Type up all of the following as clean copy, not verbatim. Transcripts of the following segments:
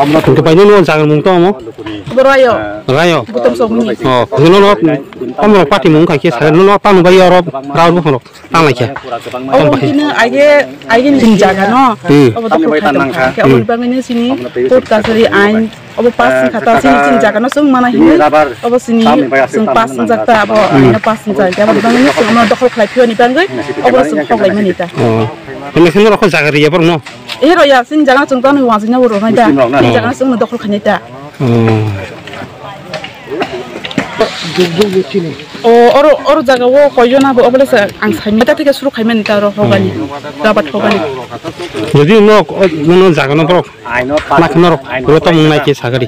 Ke banyak nih jangan mungto mo. Berayo. Rayo. Bukan somni. Oh, kuno lo kamu pati mung kai saya lo tang bayi Arab raul bukan lo tang lagi. Oh, ini aja sinjaga no. Oh, betul betul. Kayak orang bang ini sini put kasari ain. Oh, pas kata sini sinjaga no sung mana ini. Oh, sini sung pas sinjaga apa? Ini pas sinjaga. Kayak bang ini sung mana dokter kelai pion iban gue. Oh, sung kelai mana itu. Oh, ini sini lo kau jaga dia pernah. Iya ya sinjaga sung tahu nih wangsinya urut nih. Sinjaga sung mana dokter kelai itu. Orang jaga wo koyo na bo obole sa angsa meta tike suru kaimen ta ro hogani dapat hogani jadi no jaga no bro nak no ro to mung nai ke sagari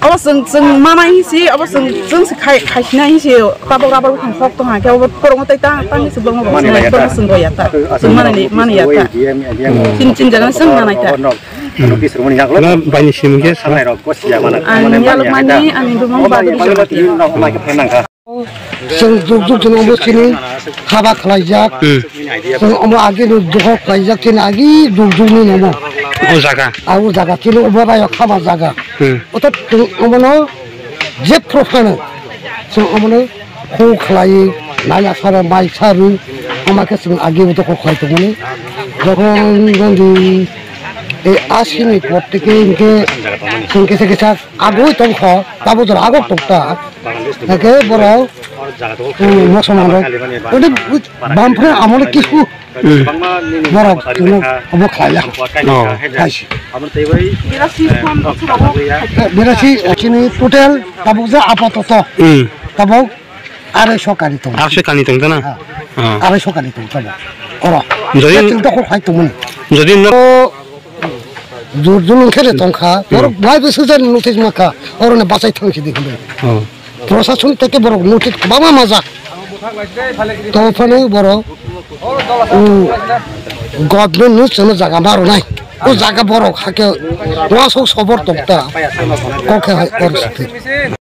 awa sung mana isi awa sung si kai na isi rabok khang hok to ha ke awa porong tai ta tang si bong bo sung go ya ta sung mana ya ta cin jaga sung mana ta na banyak sih mungkin sana ya lu mani ani dumong badu जों जुग जुग जों अमो सिनि हाबा खालायजाक जों अमो आगे दुख खालायजाक थिन आगे जुग जुगनि नमो आउ जागा थिन अमो राय खामा जागा अत जों अमनो जे प्रफानो जों अमनो खौ खालाय नाया सारा माइ सारु अमाके जों आगे दुख खालायदोंमोन जखन जोंनि ए आसिनि पत्तिके इनके जों केसे केसे आगु दंख दाबो जों आगु दंता एके बरो मसमानो ओदे बामफ्रे आमले किसु बरो जों अब खाया खायसि बिरासि अचिनि टोटल दाबो जा आपातत दाबो आरो सकारि दं ना आरो सकारि दं दाबो अरा जदि जों दखल खायदोंमोन जदि जुरजुन खेरे दंखा बर बायबो सोजान नोटिस माखा अरने बासाय थांसि देखिबाय प्रशासन থেকে বড় নোটিস বাবা মজা তো ফলে বড় গভর্নমেন্ট নুসনো জায়গা মারো নাই ও জায়গা বড় খাকে ওয়াসো সবর তক্তা কোকে হয় পরিস্থিতি